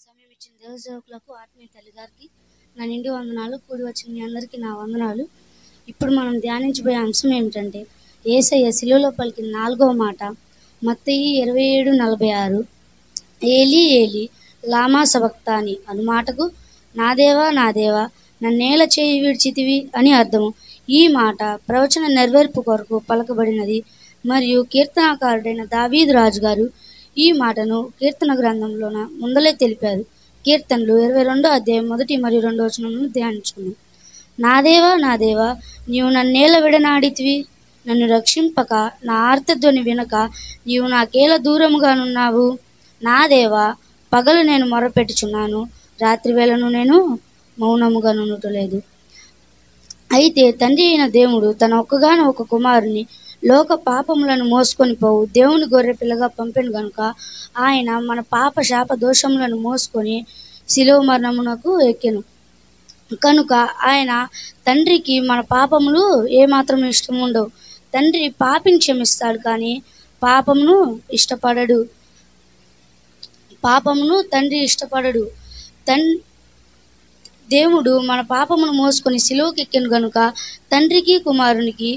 సమయం ఇచ్చిన దేవసేవకులకు ఆత్మీయ తల్లి గారికి నా నిండి వందనాలు. కూడి వచ్చిన మీ అందరికీ నా వందనాలు. ఇప్పుడు మనం ధ్యానించబోయే అంశం ఏమిటంటే యేసయ్య శిలువలో పలికిన 4వ మాట మత్తయి 27:46 ఏలీ ఏలీ లామా సబక్తాని అను మాటకు నా దేవా నా దేవా నన్నేల చేయి విడిచితివి అని అర్థము. ఈ మాట ప్రవచన నెరవేర్పు కొరకు పలకబడినది మరియు కీర్తనాకారుడైన దావీదు రాజు గారు ఈ మాటను కీర్తన గ్రంథంలోన ముందలే తెలిపారు. కీర్తనలు 22 మరియు 2 వచనములను ధ్యానించుకున్నాం. నా దేవా నీవు నన్నేల విడనాడితివి, నన్ను రక్షింపక నా ఆర్తధ్వని వినక నీవు నాకేల దూరముగానున్నావు. నా దేవా పగలు నేను మొరపెట్టుచున్నాను, రాత్రి వేళను నేను మౌనముగా నుండుటలేదు. అయితే తండ్రి అయిన దేవుడు తన ఒక్కగానో ఒక కుమారుని లోక పాపములను మోసుకొని పోవు దేవుని గొర్రె పిల్లగా పంపెను గనుక ఆయన మన పాప శాప దోషములను మోసుకొని శిలువ మరణమునకు ఎక్కెను. కనుక ఆయన తండ్రికి మన పాపములు ఏమాత్రం ఇష్టం ఉండవు. తండ్రి పాపిని క్షమిస్తాడు కానీ పాపమును తండ్రి ఇష్టపడడు. దేవుడు మన పాపమును మోసుకొని శిలువకి ఎక్కెను గనుక తండ్రికి కుమారునికి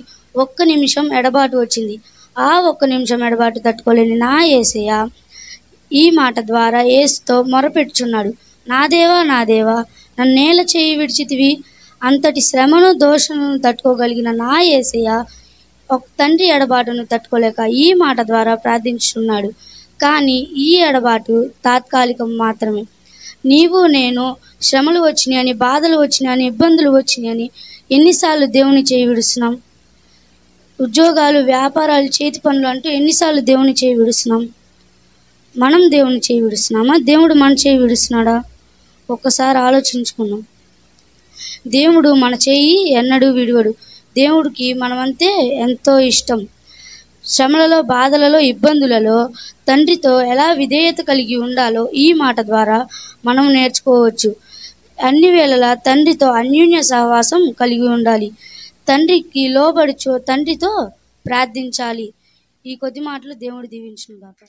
ఒక్క నిమిషం ఎడబాటు వచ్చింది. ఆ ఒక్క నిమిషం ఎడబాటు తట్టుకోలేని నా యేసయ్య ఈ మాట ద్వారా యేసుతో మొరపెట్టుచున్నాడు. నా దేవా నన్నేల చేయి విడిచితివి. అంతటి శ్రమను దోషములను తట్టుకోగలిగిన నా యేసయ్య ఒక తండ్రి ఎడబాటును తట్టుకోలేక ఈ మాట ద్వారా ప్రార్థించుచున్నాడు. కానీ ఈ ఎడబాటు తాత్కాలికం మాత్రమే. నీవు నేను శ్రమలు వచ్చినాయని, బాధలు వచ్చినాయని, ఇబ్బందులు వచ్చినాయని ఎన్నిసార్లు దేవుని చేయి విడుస్తున్నాం? ఉద్యోగాలు, వ్యాపారాలు, చేతి పనులు అంటూ ఎన్నిసార్లు దేవుని చేయి విడుస్తున్నాం? మనం దేవుని చేయి విడుస్తున్నామా? దేవుడు మన చేయి విడుస్తున్నాడా? ఒక్కసారి ఆలోచించుకున్నాం. దేవుడు మన చేయి ఎన్నడూ విడువడు. దేవుడికి మనమంతే ఎంతో ఇష్టం. శ్రమలలో, బాధలలో, ఇబ్బందులలో తండ్రితో ఎలా విధేయత కలిగి ఉండాలో ఈ మాట ద్వారా మనం నేర్చుకోవచ్చు. అన్ని వేళలా తండ్రితో అన్యోన్య సహవాసం కలిగి ఉండాలి. తండ్రికి లోబడుచు తండ్రితో ప్రార్థించాలి. ఈ కొద్ది మాటలు దేవుడు దీవించును గాక.